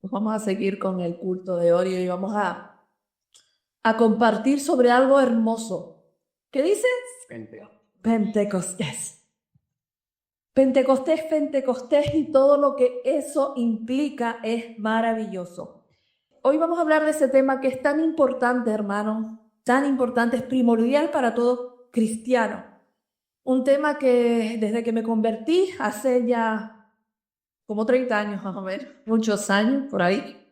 Pues vamos a seguir con el culto de hoy y vamos a compartir sobre algo hermoso. ¿Qué dices? Pentecostés. Pentecostés y todo lo que eso implica es maravilloso. Hoy vamos a hablar de ese tema que es tan importante, hermanos, tan importante, es primordial para todo cristiano. Un tema que desde que me convertí hace ya como 30 años más o menos, muchos años por ahí,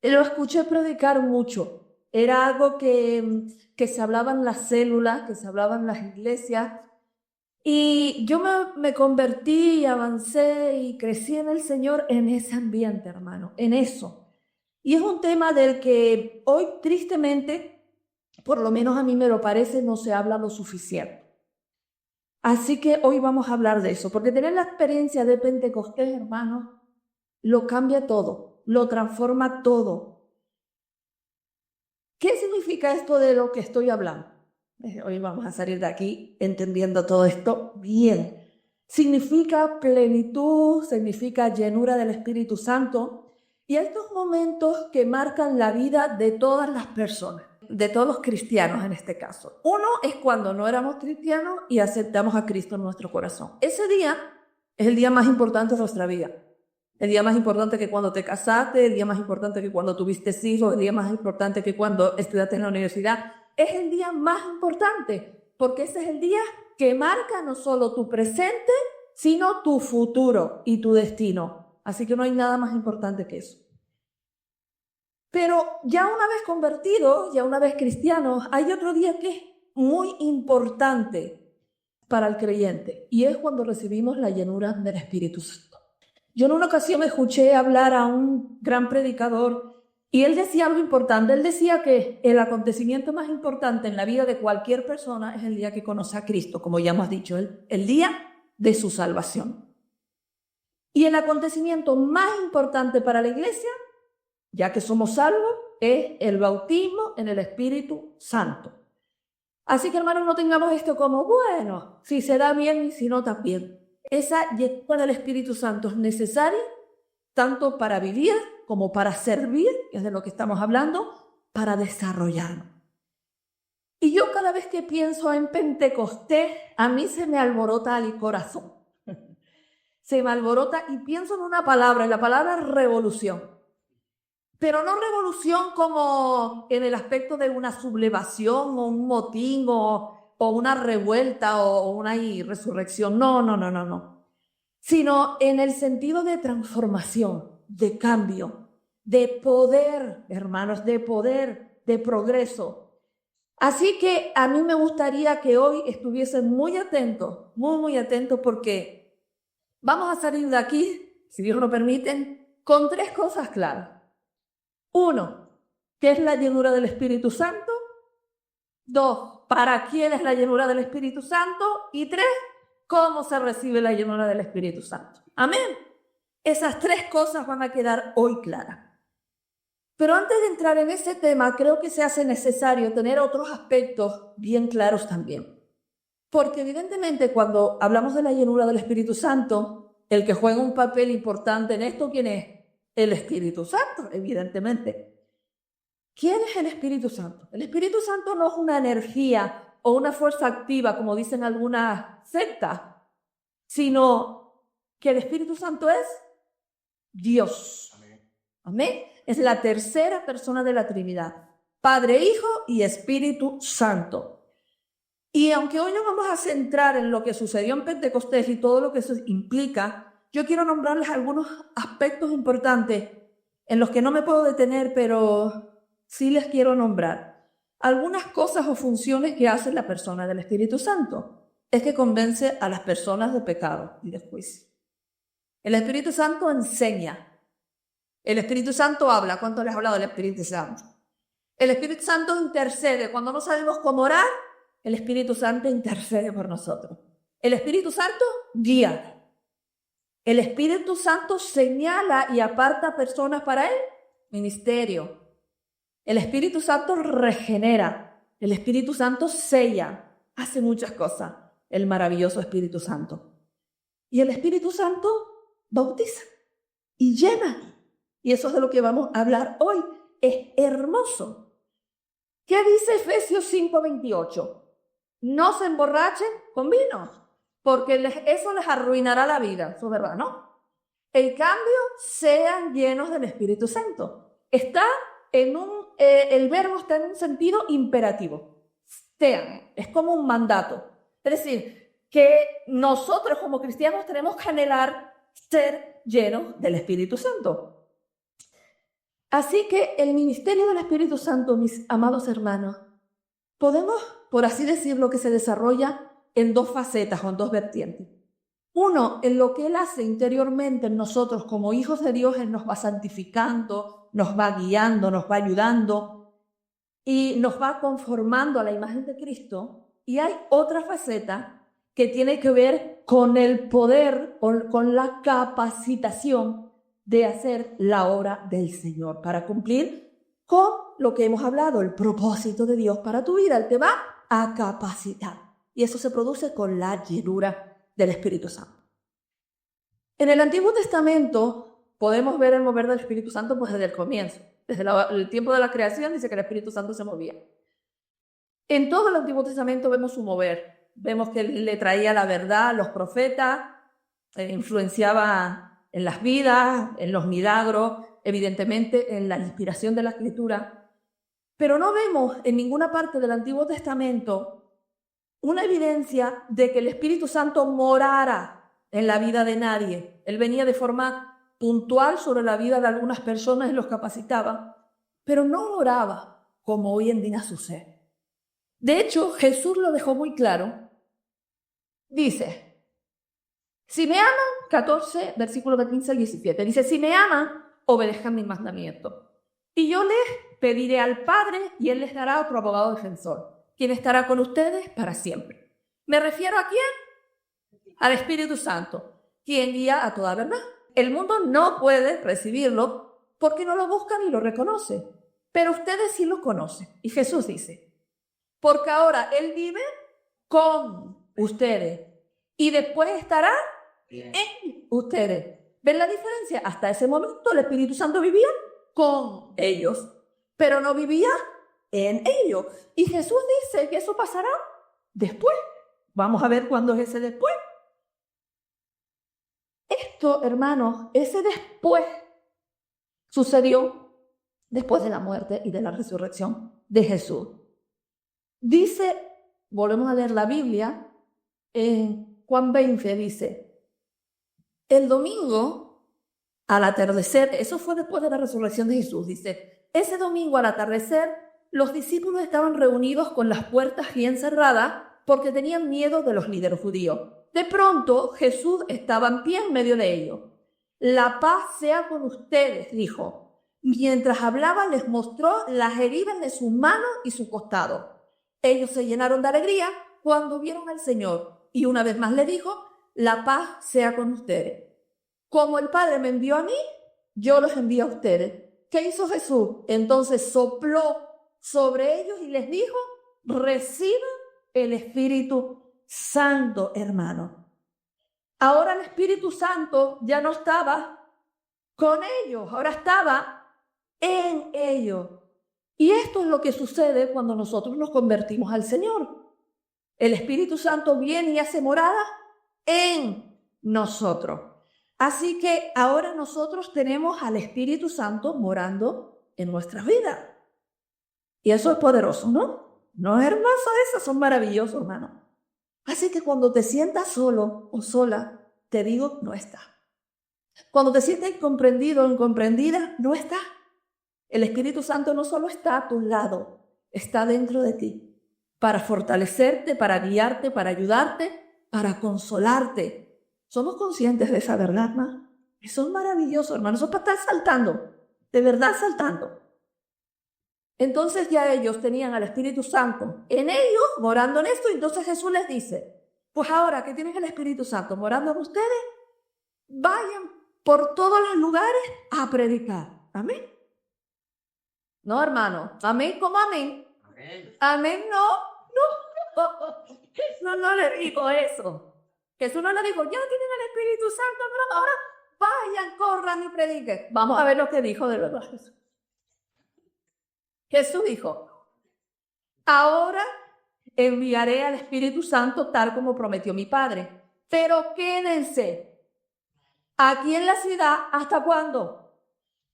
lo escuché predicar mucho. Era algo que se hablaba en las células, que se hablaba en las iglesias. Y yo me convertí y avancé y crecí en el Señor en ese ambiente, hermano, en eso. Y es un tema del que hoy, tristemente, por lo menos a mí me lo parece, no se habla lo suficiente. Así que hoy vamos a hablar de eso, porque tener la experiencia de Pentecostés, hermano, lo cambia todo, lo transforma todo. ¿Qué significa esto de lo que estoy hablando? Hoy vamos a salir de aquí entendiendo todo esto bien. Significa plenitud, significa llenura del Espíritu Santo y estos momentos que marcan la vida de todas las personas, de todos los cristianos en este caso. Uno es cuando no éramos cristianos y aceptamos a Cristo en nuestro corazón. Ese día es el día más importante de nuestra vida. El día más importante que cuando te casaste, el día más importante que cuando tuviste hijos, el día más importante que cuando estudiaste en la universidad. Es el día más importante, porque ese es el día que marca no solo tu presente, sino tu futuro y tu destino. Así que no hay nada más importante que eso. Pero ya una vez convertidos, ya una vez cristianos, hay otro día que es muy importante para el creyente, y es cuando recibimos la llenura del Espíritu Santo. Yo en una ocasión escuché hablar a un gran predicador y él decía algo importante. Él decía que el acontecimiento más importante en la vida de cualquier persona es el día que conoce a Cristo, como ya hemos dicho, el día de su salvación. Y el acontecimiento más importante para la iglesia, ya que somos salvos, es el bautismo en el Espíritu Santo. Así que, hermanos, no tengamos esto como, bueno, si se da bien y si no también. Esa llenura del Espíritu Santo es necesaria tanto para vivir como para servir, que es de lo que estamos hablando, para desarrollarnos. Y yo cada vez que pienso en Pentecostés, a mí se me alborota el corazón. Se me alborota y pienso en una palabra, en la palabra revolución. Pero no revolución como en el aspecto de una sublevación o un motín o una revuelta o una resurrección. No. Sino en el sentido de transformación, de cambio, de poder, hermanos, de poder, de progreso. Así que a mí me gustaría que hoy estuviesen muy atentos, muy atentos, porque vamos a salir de aquí, si Dios lo permite, con 3 cosas claras. 1, ¿qué es la llenura del Espíritu Santo? 2, ¿para quién es la llenura del Espíritu Santo? Y 3, ¿cómo se recibe la llenura del Espíritu Santo? Amén. Esas 3 cosas van a quedar hoy claras. Pero antes de entrar en ese tema, creo que se hace necesario tener otros aspectos bien claros también. Porque evidentemente cuando hablamos de la llenura del Espíritu Santo, el que juega un papel importante en esto, ¿quién es? El Espíritu Santo, evidentemente. ¿Quién es el Espíritu Santo? El Espíritu Santo no es una energía o una fuerza activa, como dicen algunas sectas, sino que el Espíritu Santo es Dios. Amén. Es la tercera persona de la Trinidad. Padre, Hijo y Espíritu Santo. Y aunque hoy nos vamos a centrar en lo que sucedió en Pentecostés y todo lo que eso implica, yo quiero nombrarles algunos aspectos importantes en los que no me puedo detener, pero sí les quiero nombrar. Algunas cosas o funciones que hace la persona del Espíritu Santo es que convence a las personas de pecado y de juicio. El Espíritu Santo enseña. El Espíritu Santo habla. ¿Cuánto les he hablado del Espíritu Santo? El Espíritu Santo intercede. Cuando no sabemos cómo orar, el Espíritu Santo intercede por nosotros. El Espíritu Santo guía. El Espíritu Santo señala y aparta personas para el ministerio. El Espíritu Santo regenera. El Espíritu Santo sella. Hace muchas cosas. El maravilloso Espíritu Santo. Y el Espíritu Santo bautiza y llena. Y eso es de lo que vamos a hablar hoy. Es hermoso. ¿Qué dice Efesios 5:28? No se emborrachen con vino, porque eso les arruinará la vida. Eso es verdad, ¿no? En cambio, sean llenos del Espíritu Santo. El verbo está en un sentido imperativo. Sean, es como un mandato. Es decir, que nosotros como cristianos tenemos que anhelar ser llenos del Espíritu Santo. Así que el ministerio del Espíritu Santo, mis amados hermanos, podemos, por así decirlo, que se desarrolla en dos facetas o en dos vertientes. Uno, en lo que Él hace interiormente en nosotros como hijos de Dios, Él nos va santificando, nos va guiando, nos va ayudando y nos va conformando a la imagen de Cristo. Y hay otra faceta que tiene que ver con el poder, con la capacitación de hacer la obra del Señor para cumplir con lo que hemos hablado, el propósito de Dios para tu vida. Él te va a capacitar. Y eso se produce con la llenura del Espíritu Santo. En el Antiguo Testamento podemos ver el mover del Espíritu Santo pues desde el comienzo. Desde el tiempo de la creación dice que el Espíritu Santo se movía. En todo el Antiguo Testamento vemos su mover. Vemos que le traía la verdad a los profetas, influenciaba en las vidas, en los milagros, evidentemente en la inspiración de la Escritura. Pero no vemos en ninguna parte del Antiguo Testamento una evidencia de que el Espíritu Santo morara en la vida de nadie. Él venía de forma puntual sobre la vida de algunas personas y los capacitaba, pero no moraba como hoy en día sucede. De hecho, Jesús lo dejó muy claro. Dice, si me aman, 14, versículos de 15 al 17, dice, si me aman, obedezcan mis mandamientos. Y yo les pediré al Padre y Él les dará otro abogado defensor, quien estará con ustedes para siempre. ¿Me refiero a quién? Al Espíritu Santo, quien guía a toda verdad. El mundo no puede recibirlo porque no lo busca ni lo reconoce, pero ustedes sí lo conocen. Y Jesús dice, porque ahora Él vive con ustedes y después estará en ustedes. ¿Ven la diferencia? Hasta ese momento el Espíritu Santo vivía con ellos, pero no vivía en ellos. Y Jesús dice que eso pasará después. Vamos a ver cuándo es ese después. Esto, hermanos, ese después sucedió después de la muerte y de la resurrección de Jesús. Dice, volvemos a leer la Biblia, en Juan 20 dice, el domingo al atardecer, eso fue después de la resurrección de Jesús, dice, ese domingo al atardecer, los discípulos estaban reunidos con las puertas bien cerradas porque tenían miedo de los líderes judíos. De pronto, Jesús estaba en pie en medio de ellos. La paz sea con ustedes, dijo. Mientras hablaba, les mostró las heridas de su mano y su costado. Ellos se llenaron de alegría cuando vieron al Señor. Y una vez más le dijo, la paz sea con ustedes. Como el Padre me envió a mí, yo los envío a ustedes. ¿Qué hizo Jesús? Entonces sopló sobre ellos y les dijo, reciban el Espíritu Santo, hermano. Ahora el Espíritu Santo ya no estaba con ellos, ahora estaba en ellos. Y esto es lo que sucede cuando nosotros nos convertimos al Señor. El Espíritu Santo viene y hace morada en nosotros. Así que ahora nosotros tenemos al Espíritu Santo morando en nuestra vida. Y eso es poderoso, ¿no? ¿No es hermoso eso? Son maravillosos, hermano. Así que cuando te sientas solo o sola, te digo, no está. Cuando te sientas incomprendido o incomprendida, no está. El Espíritu Santo no solo está a tu lado, está dentro de ti para fortalecerte, para guiarte, para ayudarte, para consolarte. ¿Somos conscientes de esa verdad, hermano? Eso es maravilloso, hermano. Eso es para estar saltando, de verdad saltando. Entonces ya ellos tenían al Espíritu Santo en ellos, morando en esto. Entonces Jesús les dice, pues ahora que tienen el Espíritu Santo morando en ustedes, vayan por todos los lugares a predicar. Amén. No, hermano. Amén como amén. Amén, amén no le dijo eso. Jesús no le dijo, ya tienen el Espíritu Santo, pero ahora vayan, corran y prediquen. Vamos a ver lo que dijo de verdad Jesús. Jesús dijo, ahora enviaré al Espíritu Santo tal como prometió mi Padre. Pero quédense aquí en la ciudad, ¿hasta cuándo?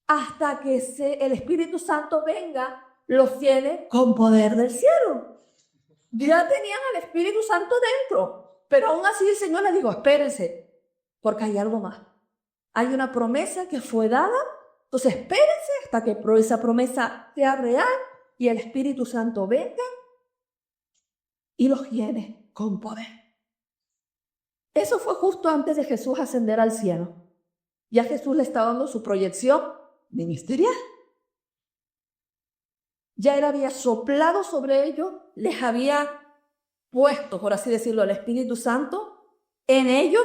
Hasta que el Espíritu Santo venga, los fieles con poder del cielo. Ya tenían al Espíritu Santo dentro, pero aún así el Señor les dijo, espérense, porque hay algo más. Hay una promesa que fue dada, entonces espérense hasta que esa promesa sea real y el Espíritu Santo venga y los llene con poder. Eso fue justo antes de Jesús ascender al cielo. Ya Jesús le estaba dando su proyección ministerial. Ya él había soplado sobre ellos, les había puesto, por así decirlo, el Espíritu Santo en ellos.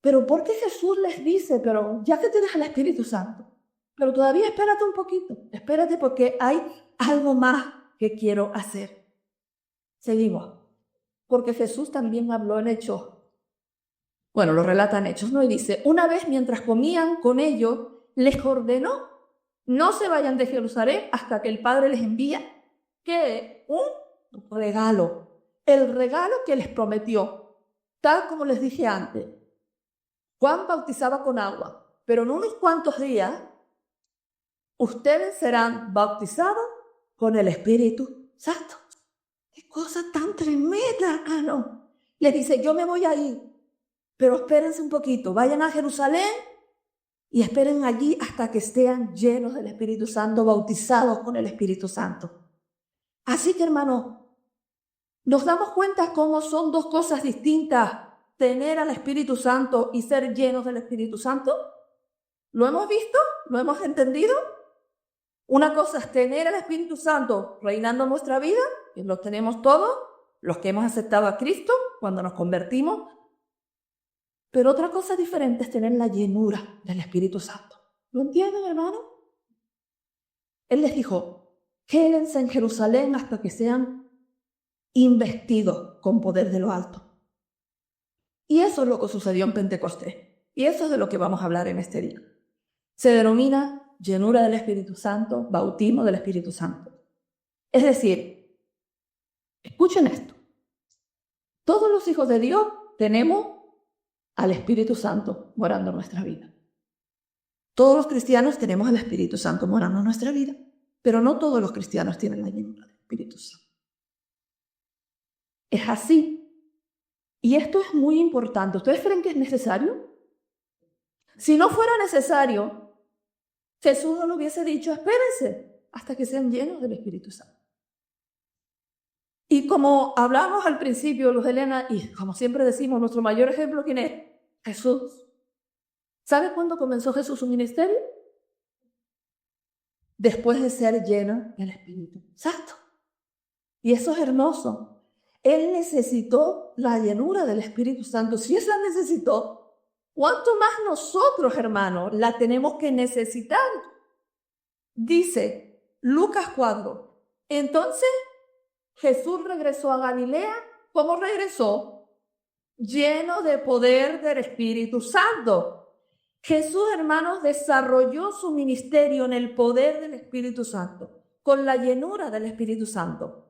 Pero ¿por qué Jesús les dice, pero ya que tienes el Espíritu Santo, pero todavía espérate un poquito, espérate porque hay algo más que quiero hacer? Seguimos, porque Jesús también habló en Hechos. Bueno, lo relata en Hechos, ¿no? Y dice, una vez mientras comían con ellos, les ordenó, no se vayan de Jerusalén hasta que el Padre les envía que un regalo, el regalo que les prometió, tal como les dije antes. Juan bautizaba con agua, pero en unos cuantos días ustedes serán bautizados con el Espíritu Santo. ¡Qué cosa tan tremenda, hermano! Les dice, yo me voy a ir, pero espérense un poquito, vayan a Jerusalén y esperen allí hasta que estén llenos del Espíritu Santo, bautizados con el Espíritu Santo. Así que, hermano, nos damos cuenta cómo son dos cosas distintas, tener al Espíritu Santo y ser llenos del Espíritu Santo. ¿Lo hemos visto? ¿Lo hemos entendido? Una cosa es tener al Espíritu Santo reinando en nuestra vida, que lo tenemos todos, los que hemos aceptado a Cristo cuando nos convertimos. Pero otra cosa diferente es tener la llenura del Espíritu Santo. ¿Lo entienden, hermano? Él les dijo, quédense en Jerusalén hasta que sean investidos con poder de lo alto. Y eso es lo que sucedió en Pentecostés. Y eso es de lo que vamos a hablar en este día. Se denomina llenura del Espíritu Santo, bautismo del Espíritu Santo. Es decir, escuchen esto. Todos los hijos de Dios tenemos al Espíritu Santo morando en nuestra vida. Todos los cristianos tenemos al Espíritu Santo morando en nuestra vida, pero no todos los cristianos tienen la llenura del Espíritu Santo. Es así. Y esto es muy importante. ¿Ustedes creen que es necesario? Si no fuera necesario, Jesús no lo hubiese dicho, espérense hasta que sean llenos del Espíritu Santo. Y como hablamos al principio, Luz Helena, y como siempre decimos, nuestro mayor ejemplo, ¿quién es? Jesús. ¿Sabe cuándo comenzó Jesús su ministerio? Después de ser lleno del Espíritu Santo. Y eso es hermoso. Él necesitó la llenura del Espíritu Santo. Si Él la necesitó, ¿cuánto más nosotros, hermanos, la tenemos que necesitar? Dice Lucas 4. Entonces Jesús regresó a Galilea. ¿Cómo regresó? Lleno de poder del Espíritu Santo. Jesús, hermanos, desarrolló su ministerio en el poder del Espíritu Santo, con la llenura del Espíritu Santo.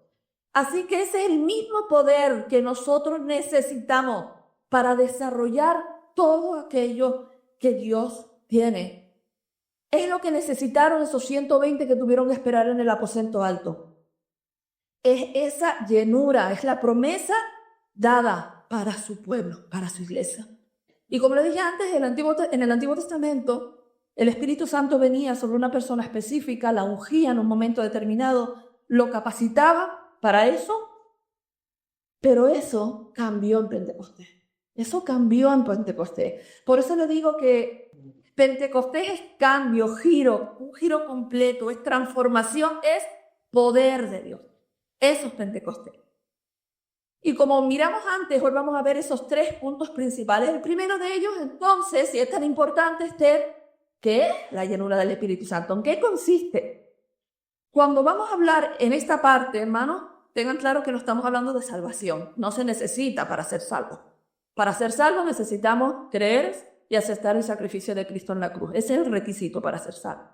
Así que ese es el mismo poder que nosotros necesitamos para desarrollar todo aquello que Dios tiene. Es lo que necesitaron esos 120 que tuvieron que esperar en el aposento alto. Es esa llenura, es la promesa dada para su pueblo, para su iglesia. Y como le dije antes, en el Antiguo Testamento, el Espíritu Santo venía sobre una persona específica, la ungía en un momento determinado, lo capacitaba para eso, pero eso cambió en Pentecostés. Eso cambió en Pentecostés. Por eso le digo que Pentecostés es cambio, giro, un giro completo, es transformación, es poder de Dios. Eso es Pentecostés. Y como miramos antes, hoy vamos a ver esos 3 puntos principales. El primero de ellos, entonces, si es tan importante, Esther, ¿qué es la llenura del Espíritu Santo? ¿En qué consiste? Cuando vamos a hablar en esta parte, hermanos, tengan claro que no estamos hablando de salvación. No se necesita para ser salvos. Para ser salvos necesitamos creer y aceptar el sacrificio de Cristo en la cruz. Ese es el requisito para ser salvo.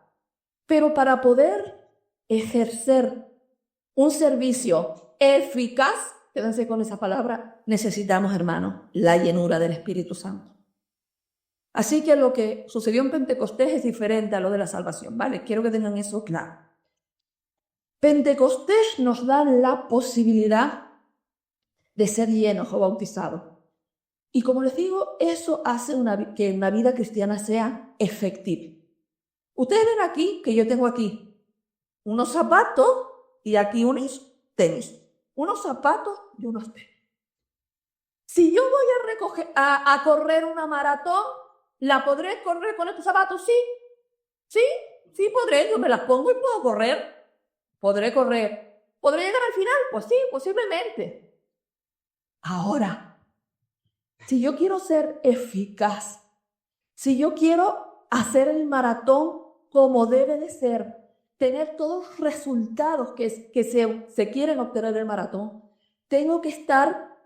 Pero para poder ejercer un servicio eficaz, quédense con esa palabra, necesitamos, hermanos, la llenura del Espíritu Santo. Así que lo que sucedió en Pentecostés es diferente a lo de la salvación, ¿vale? Quiero que tengan eso claro. Pentecostés nos da la posibilidad de ser llenos o bautizados. Y como les digo, eso hace que una vida cristiana sea efectiva. Ustedes ven aquí que yo tengo aquí unos zapatos y aquí unos tenis. Unos zapatos y unos tenis. Si yo voy a correr una maratón, ¿la podré correr con estos zapatos? Sí podré. Yo me las pongo y puedo correr. Podré correr. ¿Podré llegar al final? Pues sí, posiblemente. Ahora, si yo quiero ser eficaz, si yo quiero hacer el maratón como debe de ser, tener todos los resultados que se quieren obtener en el maratón, tengo que estar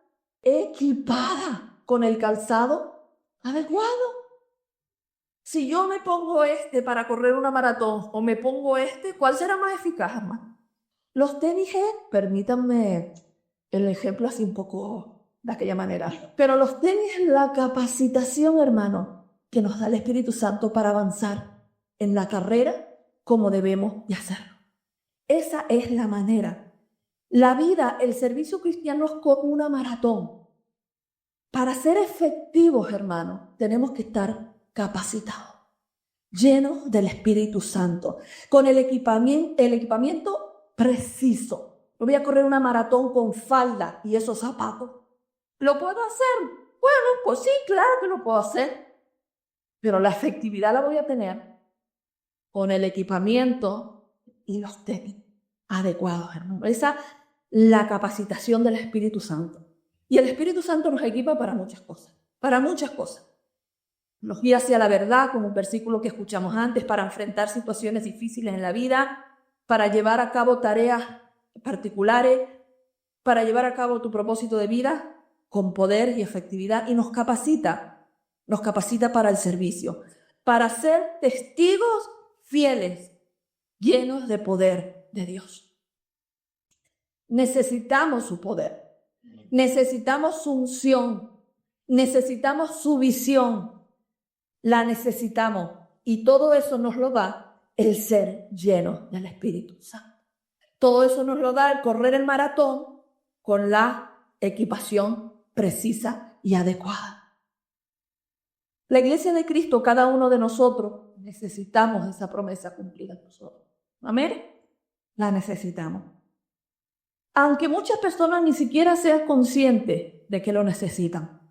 equipada con el calzado adecuado. Si yo me pongo para correr una maratón o me pongo ¿cuál será más eficaz, hermano? Los tenis, permítanme el ejemplo así un poco de aquella manera, pero los tenis es la capacitación, hermano, que nos da el Espíritu Santo para avanzar en la carrera como debemos de hacerlo. Esa es la manera. La vida, el servicio cristiano es como una maratón. Para ser efectivos, hermanos, tenemos que estar capacitados, llenos del Espíritu Santo, con el equipamiento preciso. No voy a correr una maratón con falda y esos zapatos. ¿Lo puedo hacer? Bueno, pues sí, claro que lo puedo hacer. Pero la efectividad la voy a tener con el equipamiento y los tenis adecuados, hermano. Esa es la capacitación del Espíritu Santo. Y el Espíritu Santo nos equipa para muchas cosas. Para muchas cosas. Nos guía hacia la verdad, como un versículo que escuchamos antes, para enfrentar situaciones difíciles en la vida, para llevar a cabo tareas particulares, para llevar a cabo tu propósito de vida con poder y efectividad, y nos capacita para el servicio, para ser testigos fieles, llenos de poder de Dios. Necesitamos su poder, necesitamos su unción, necesitamos su visión, la necesitamos, y todo eso nos lo da el ser lleno del Espíritu Santo. Todo eso nos lo da el correr el maratón con la equipación precisa y adecuada. La Iglesia de Cristo, cada uno de nosotros, necesitamos esa promesa cumplida en nosotros. ¿Amén? La necesitamos. Aunque muchas personas ni siquiera sean conscientes de que lo necesitan.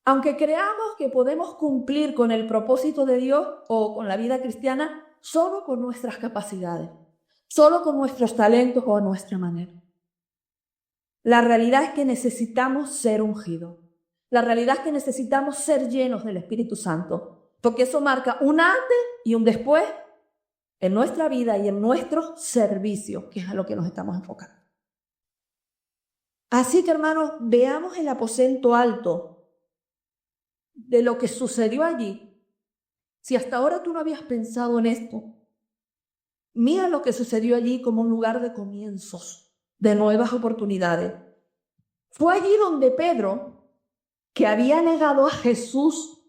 Aunque creamos que podemos cumplir con el propósito de Dios o con la vida cristiana solo con nuestras capacidades, solo con nuestros talentos o a nuestra manera. La realidad es que necesitamos ser ungidos. La realidad es que necesitamos ser llenos del Espíritu Santo, porque eso marca un antes y un después en nuestra vida y en nuestro servicio, que es a lo que nos estamos enfocando. Así que, hermanos, veamos el aposento alto de lo que sucedió allí. Si hasta ahora tú no habías pensado en esto, mira lo que sucedió allí como un lugar de comienzos, de nuevas oportunidades. Fue allí donde Pedro, que había negado a Jesús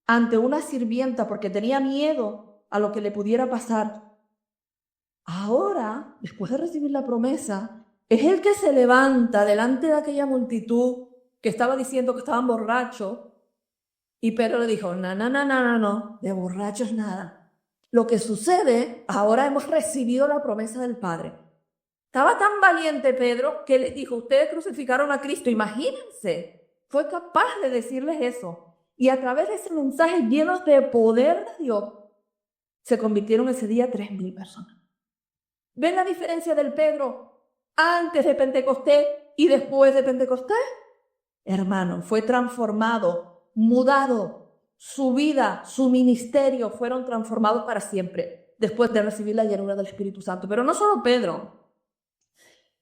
ante una sirvienta porque tenía miedo a lo que le pudiera pasar, ahora, después de recibir la promesa, es el que se levanta delante de aquella multitud que estaba diciendo que estaban borrachos, y Pedro le dijo, no, de borrachos nada. Lo que sucede, ahora hemos recibido la promesa del Padre. Estaba tan valiente Pedro que les dijo, ustedes crucificaron a Cristo, imagínense. Fue capaz de decirles eso. Y a través de ese mensaje llenos de poder de Dios, se convirtieron ese día 3,000 personas. ¿Ven la diferencia del Pedro antes de Pentecostés y después de Pentecostés? Hermano, fue transformado, mudado. Su vida, su ministerio fueron transformados para siempre después de recibir la llenura del Espíritu Santo. Pero no solo Pedro,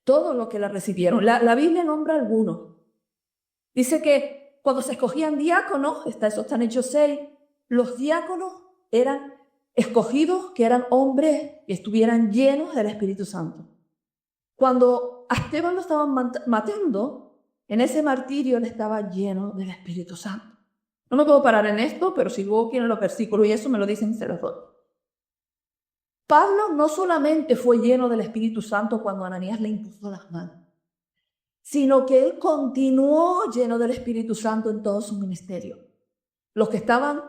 todos los que la recibieron. La Biblia nombra algunos. Dice que cuando se escogían diáconos, eso está en Hechos 6, los diáconos eran escogidos, que eran hombres que estuvieran llenos del Espíritu Santo. Cuando a Esteban lo estaban matando, en ese martirio él estaba lleno del Espíritu Santo. No me puedo parar en esto, pero si luego quieren los versículos y eso me lo dicen y se los doy. Pablo no solamente fue lleno del Espíritu Santo cuando Ananías le impuso las manos, sino que él continuó lleno del Espíritu Santo en todo su ministerio. Los que estaban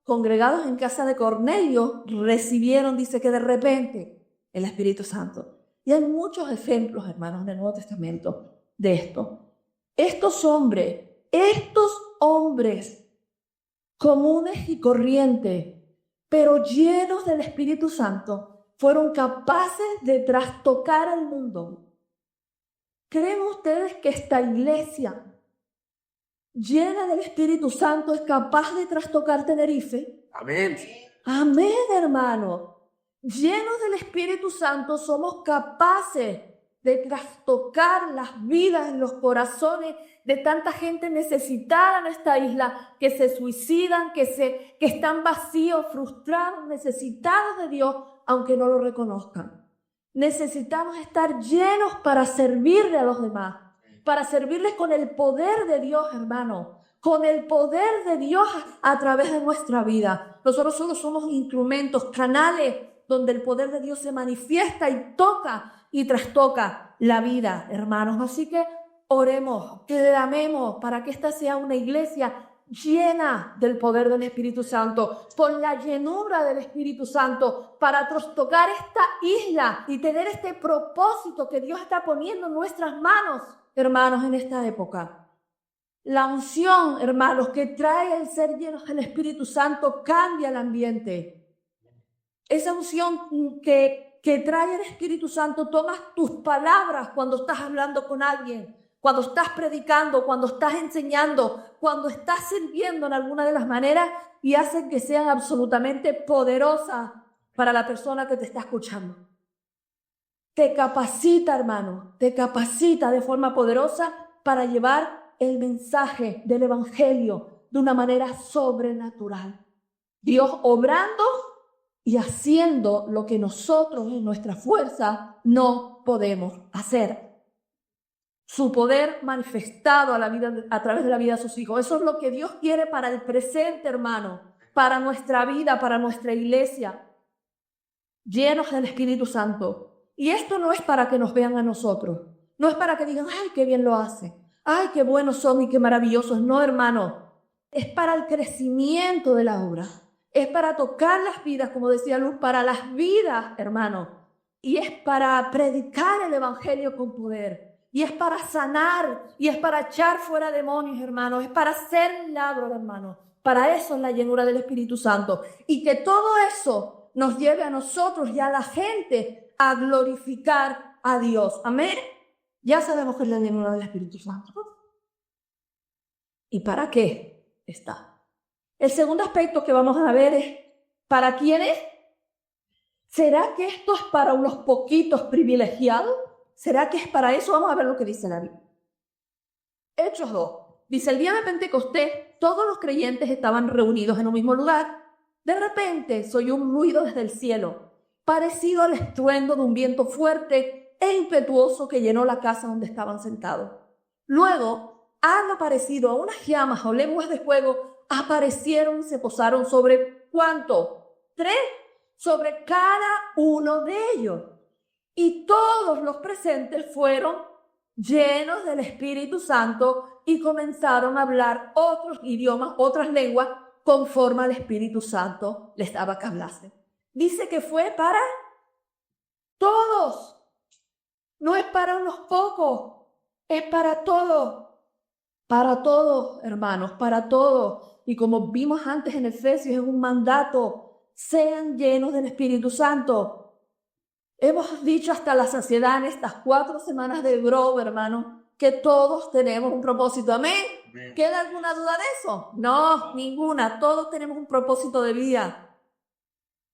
congregados en casa de Cornelio recibieron, dice que de repente, el Espíritu Santo. Y hay muchos ejemplos, hermanos, en el Nuevo Testamento de esto. Estos hombres comunes y corrientes, pero llenos del Espíritu Santo, fueron capaces de trastocar al mundo. ¿Creen ustedes que esta iglesia llena del Espíritu Santo es capaz de trastocar Tenerife? Amén. Amén, hermano. Llenos del Espíritu Santo somos capaces de trastocar las vidas, los corazones de tanta gente necesitada en esta isla, que se suicidan, que están vacíos, frustrados, necesitados de Dios, aunque no lo reconozcan. Necesitamos estar llenos para servirle a los demás, para servirles con el poder de Dios, hermano, con el poder de Dios a través de nuestra vida. Nosotros solo somos instrumentos, canales, donde el poder de Dios se manifiesta y toca y trastoca la vida, hermanos. Así que oremos, clamemos para que esta sea una iglesia llena del poder del Espíritu Santo, con la llenura del Espíritu Santo, para trastocar esta isla y tener este propósito que Dios está poniendo en nuestras manos, hermanos, en esta época. La unción, hermanos, que trae el ser llenos del Espíritu Santo cambia el ambiente. Esa unción que trae el Espíritu Santo, tomas tus palabras cuando estás hablando con alguien, cuando estás predicando, cuando estás enseñando, cuando estás sirviendo en alguna de las maneras, y hacen que sean absolutamente poderosas para la persona que te está escuchando. Te capacita, hermano, te capacita de forma poderosa para llevar el mensaje del Evangelio de una manera sobrenatural. Dios obrando y haciendo lo que nosotros en nuestra fuerza no podemos hacer. Su poder manifestado a través de la vida de sus hijos. Eso es lo que Dios quiere para el presente, hermano, para nuestra vida, para nuestra iglesia. Llenos del Espíritu Santo. Y esto no es para que nos vean a nosotros. No es para que digan, ay, qué bien lo hace. Ay, qué buenos son y qué maravillosos. No, hermano. Es para el crecimiento de la obra. Es para tocar las vidas, como decía Luz, para las vidas, hermano. Y es para predicar el Evangelio con poder. Y es para sanar, y es para echar fuera demonios, hermanos. Es para hacer milagros, hermanos. Para eso es la llenura del Espíritu Santo. Y que todo eso nos lleve a nosotros y a la gente a glorificar a Dios. Amén. Ya sabemos que es la llenura del Espíritu Santo. ¿Y para qué está? El segundo aspecto que vamos a ver es, ¿para quiénes? ¿Será que esto es para unos poquitos privilegiados? ¿Será que es para eso? Vamos a ver lo que dice la Biblia. Hechos 2. Dice, el día de Pentecostés, todos los creyentes estaban reunidos en un mismo lugar. De repente se oyó un ruido desde el cielo, parecido al estruendo de un viento fuerte e impetuoso que llenó la casa donde estaban sentados. Luego, algo parecido a unas llamas o lenguas de fuego aparecieron y se posaron sobre, ¿cuánto? 3, sobre cada uno de ellos. Y todos los presentes fueron llenos del Espíritu Santo y comenzaron a hablar otros idiomas, otras lenguas, conforme al Espíritu Santo les daba que hablasen. Dice que fue para todos. No es para unos pocos, es para todos. Para todos, hermanos, para todos. Y como vimos antes en Efesios, es un mandato, sean llenos del Espíritu Santo. Hemos dicho hasta la saciedad en estas 4 semanas de Grow, hermano, que todos tenemos un propósito. ¿Amén? Amén. ¿Queda alguna duda de eso? No, ninguna. Todos tenemos un propósito de vida.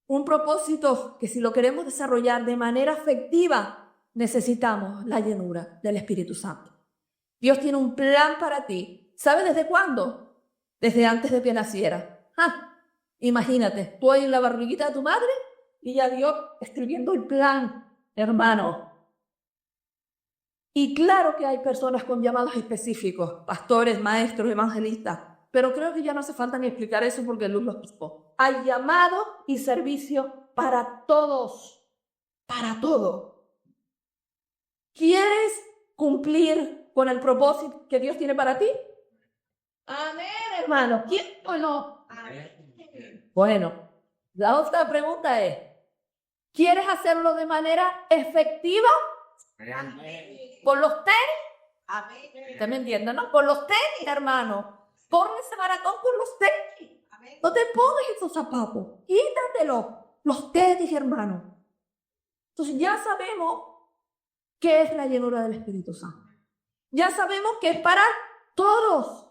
Un propósito que si lo queremos desarrollar de manera efectiva, necesitamos la llenura del Espíritu Santo. Dios tiene un plan para ti. ¿Sabes desde cuándo? Desde antes de que naciera. Imagínate, tú ahí en la barriguita de tu madre y ya Dios escribiendo el plan, hermano. Y claro que hay personas con llamados específicos, pastores, maestros, evangelistas, pero creo que ya no hace falta ni explicar eso porque Luz lo explicó. Hay llamado y servicio para todos, para todo. ¿Quieres cumplir con el propósito que Dios tiene para ti? Amén, hermano. ¿Quién o no? Amén. Bueno, la otra pregunta es, ¿quieres hacerlo de manera efectiva? Amén. ¿Con los tenis? Amén. ¿Usted me entiende, no? Con los tenis, hermano. Corre ese maratón con los tenis. Amén. No te pongas esos zapatos. Quítatelos. Los tenis, hermano. Entonces ya sabemos qué es la llenura del Espíritu Santo. Ya sabemos que es para todos.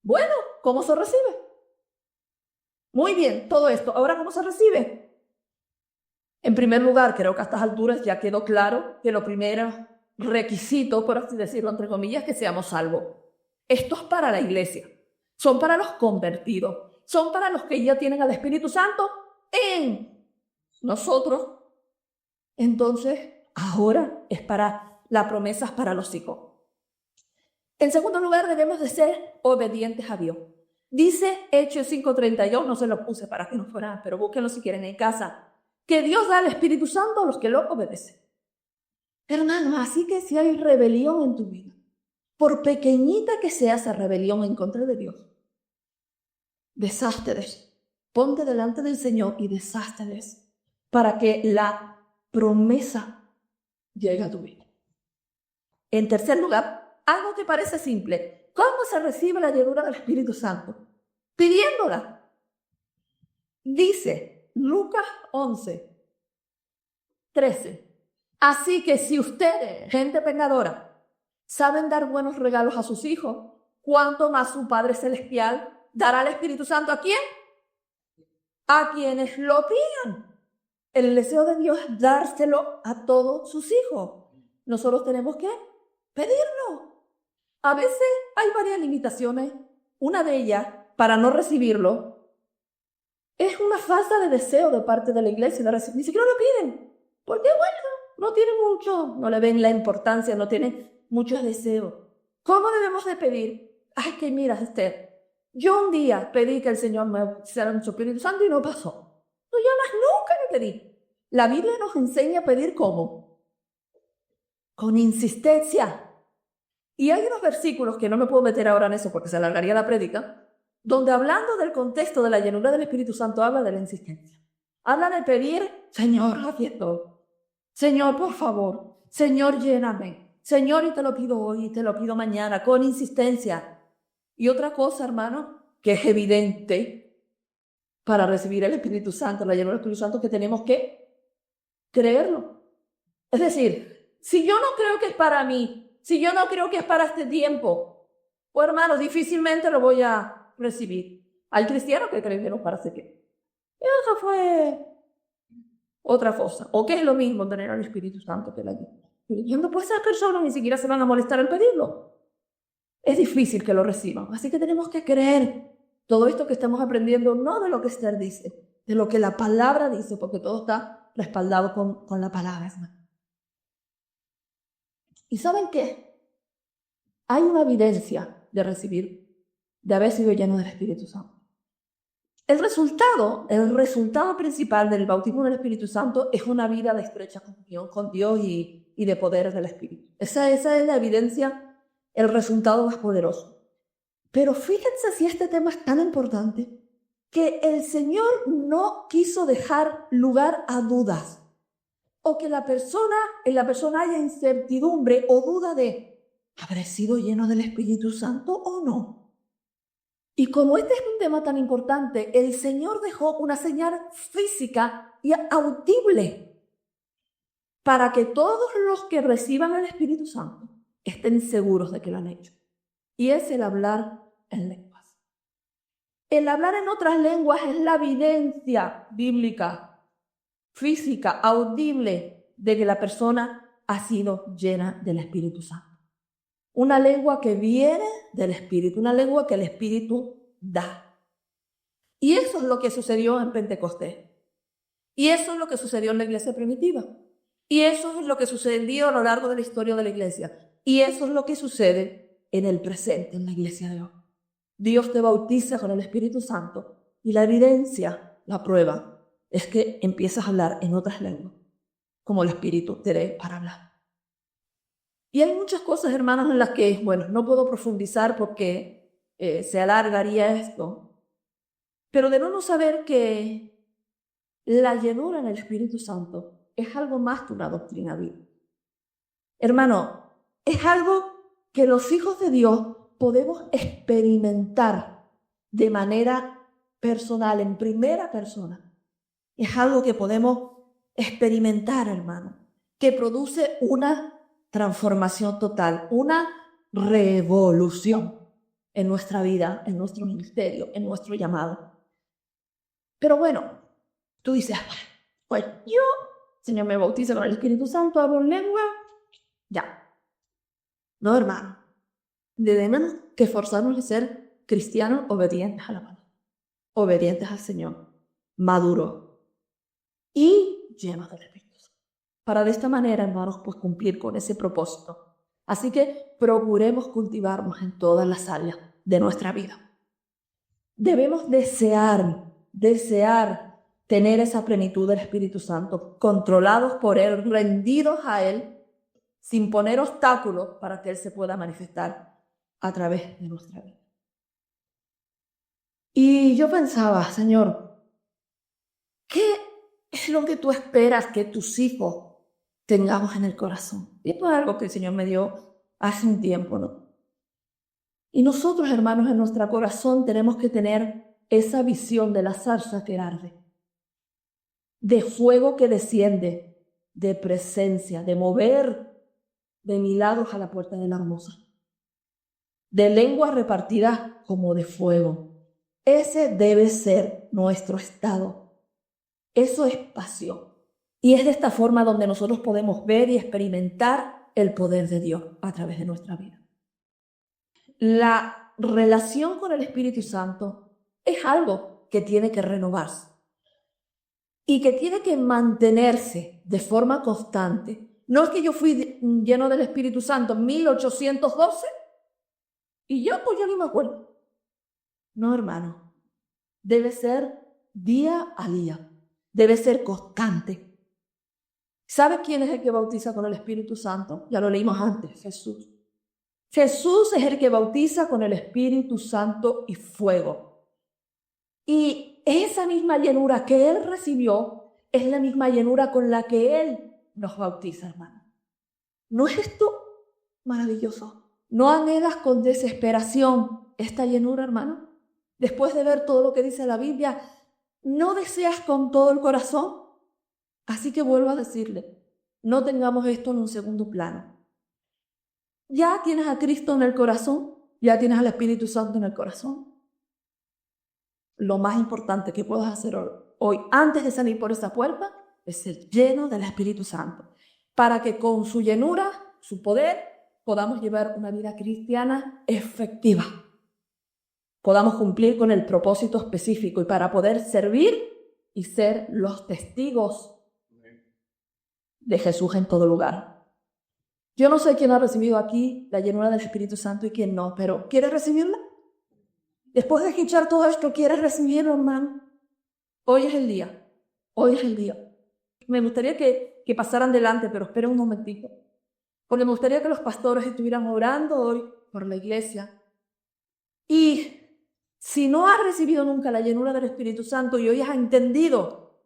Bueno, ¿cómo se recibe? Muy bien, todo esto. Ahora, ¿cómo se recibe? En primer lugar, creo que a estas alturas ya quedó claro que lo primero requisito, por así decirlo, entre comillas, que seamos salvos. Esto es para la iglesia. Son para los convertidos. Son para los que ya tienen al Espíritu Santo en nosotros. Entonces, ahora es para las promesas para los hijos. En segundo lugar, debemos de ser obedientes a Dios. Dice Hechos 5:32, no se lo puse para que no fuera, pero búsquenlo si quieren en casa, que Dios da el Espíritu Santo a los que lo obedecen. Hermano, así que si hay rebelión en tu vida, por pequeñita que sea esa rebelión en contra de Dios, desházte de eso. Ponte delante del Señor y desházte de eso, para que la promesa llegue a tu vida. En tercer lugar, algo que parece simple. ¿Cómo se recibe la llenura del Espíritu Santo? Pidiéndola. Dice Lucas 11:13. Así que si ustedes, gente pecadora, saben dar buenos regalos a sus hijos, ¿cuánto más su Padre Celestial dará el Espíritu Santo a quién? A quienes lo pidan. El deseo de Dios es dárselo a todos sus hijos. Nosotros tenemos que pedirlo. A veces hay varias limitaciones. Una de ellas, para no recibirlo, es una falta de deseo de parte de la iglesia de recibir. Ni siquiera lo piden. Porque bueno, no tienen mucho, no le ven la importancia, no tienen muchos deseos. ¿Cómo debemos de pedir? Ay, que mira, Esther, yo un día pedí que el Señor me hiciera mucho Espíritu Santo y no pasó. No, yo más nunca le pedí. La Biblia nos enseña a pedir ¿cómo? Con insistencia. Y hay unos versículos que no me puedo meter ahora en eso porque se alargaría la prédica, donde hablando del contexto de la llenura del Espíritu Santo habla de la insistencia. Habla de pedir, Señor, haz esto. Señor, por favor. Señor, lléname. Señor, y te lo pido hoy, y te lo pido mañana, con insistencia. Y otra cosa, hermano, que es evidente para recibir el Espíritu Santo, la llenura del Espíritu Santo, que tenemos que creerlo. Es decir, si yo no creo que es para mí, si yo no creo que es para este tiempo, pues hermano, difícilmente lo voy a recibir. Hay cristianos que creen que no para hacer qué. Y eso fue otra cosa. O que es lo mismo tener al Espíritu Santo que la llenura. Y pues esas personas ni siquiera se van a molestar al pedirlo. Es difícil que lo reciban. Así que tenemos que creer todo esto que estamos aprendiendo, no de lo que Esther dice, de lo que la palabra dice, porque todo está respaldado con la palabra, hermano. ¿Y saben qué? Hay una evidencia de recibir, de haber sido lleno del Espíritu Santo. El resultado principal del bautismo del Espíritu Santo es una vida de estrecha comunión con Dios y de poderes del Espíritu. Esa es la evidencia, el resultado más poderoso. Pero fíjense si este tema es tan importante que el Señor no quiso dejar lugar a dudas o que en la persona haya incertidumbre o duda de ¿habré sido lleno del Espíritu Santo o no? Y como este es un tema tan importante, el Señor dejó una señal física y audible para que todos los que reciban el Espíritu Santo estén seguros de que lo han hecho. Y es el hablar en lenguas. El hablar en otras lenguas es la evidencia bíblica, física, audible de que la persona ha sido llena del Espíritu Santo. Una lengua que viene del Espíritu, una lengua que el Espíritu da. Y eso es lo que sucedió en Pentecostés. Y eso es lo que sucedió en la iglesia primitiva. Y eso es lo que sucedió a lo largo de la historia de la iglesia. Y eso es lo que sucede en el presente, en la iglesia de hoy. Dios te bautiza con el Espíritu Santo y la evidencia, la prueba, es que empiezas a hablar en otras lenguas, como el Espíritu te dé para hablar. Y hay muchas cosas, hermanos, en las que, bueno, no puedo profundizar porque se alargaría esto, pero debemos saber que la llenura en el Espíritu Santo es algo más que una doctrina bíblica. Hermano, es algo que los hijos de Dios podemos experimentar de manera personal, en primera persona. Es algo que podemos experimentar, hermano, que produce una transformación total, una revolución en nuestra vida, en nuestro ministerio, en nuestro llamado. Pero bueno, tú dices, pues yo, Señor, me bautiza con el Espíritu Santo, hablo en lengua, ya. No, hermano, debemos que esforzarnos de ser cristianos obedientes a la palabra, obedientes al Señor, maduros y llenos del Espíritu Santo. Para de esta manera, hermanos, pues cumplir con ese propósito. Así que procuremos cultivarnos en todas las áreas de nuestra vida. Debemos desear tener esa plenitud del Espíritu Santo, controlados por Él, rendidos a Él, sin poner obstáculos para que Él se pueda manifestar a través de nuestra vida. Y yo pensaba, Señor, ¿qué es lo que tú esperas que tus hijos tengamos en el corazón? Y esto es algo que el Señor me dio hace un tiempo, ¿no? Y nosotros, hermanos, en nuestro corazón tenemos que tener esa visión de la zarza que arde, de fuego que desciende, de presencia, de mover de milagros a la puerta de la hermosa, de lenguas repartidas como de fuego. Ese debe ser nuestro estado. Eso es pasión. Y es de esta forma donde nosotros podemos ver y experimentar el poder de Dios a través de nuestra vida. La relación con el Espíritu Santo es algo que tiene que renovarse y que tiene que mantenerse de forma constante. No es que yo fui lleno del Espíritu Santo en 1812 y yo pues ya ni me acuerdo. No, hermano. Debe ser día a día. Debe ser constante. ¿Sabe quién es el que bautiza con el Espíritu Santo? Ya lo leímos antes, Jesús. Jesús es el que bautiza con el Espíritu Santo y fuego. Y esa misma llenura que Él recibió es la misma llenura con la que Él nos bautiza, hermano. ¿No es esto maravilloso? ¿No anhelas con desesperación esta llenura, hermano? Después de ver todo lo que dice la Biblia, ¿no deseas con todo el corazón? Así que vuelvo a decirle, no tengamos esto en un segundo plano. Ya tienes a Cristo en el corazón, ya tienes al Espíritu Santo en el corazón. Lo más importante que puedas hacer hoy, antes de salir por esa puerta, es ser lleno del Espíritu Santo, para que con su llenura, su poder, podamos llevar una vida cristiana efectiva. Podamos cumplir con el propósito específico y para poder servir y ser los testigos de Jesús en todo lugar. Yo no sé quién ha recibido aquí la llenura del Espíritu Santo y quién no, pero ¿quieres recibirla? Después de escuchar todo esto, ¿quieres recibirlo, hermano? Hoy es el día. Hoy es el día. Me gustaría que pasaran delante, pero esperen un momentito. Porque me gustaría que los pastores estuvieran orando hoy por la iglesia. Y si no has recibido nunca la llenura del Espíritu Santo y hoy has entendido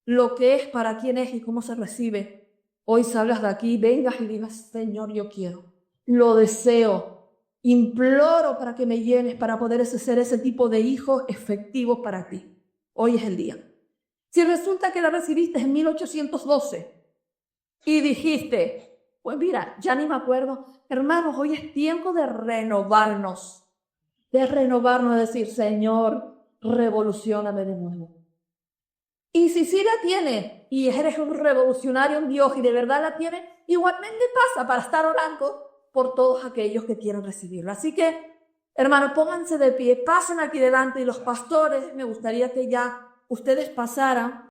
lo que es, para quién es y cómo se recibe, hoy salgas de aquí, vengas y digas, Señor, yo quiero, lo deseo, imploro para que me llenes, para poder ser ese tipo de hijos efectivos para ti. Hoy es el día. Si resulta que la recibiste en 1812 y dijiste, pues mira, ya ni me acuerdo, hermanos, hoy es tiempo de renovarnos, de decir, Señor, revolucióname de nuevo. Y si sí la tienes y eres un revolucionario en Dios y de verdad la tienes, igualmente pasa para estar orando por todos aquellos que quieran recibirlo. Así que Hermanos, pónganse de pie, pasen aquí delante y los pastores, me gustaría que ya ustedes pasaran.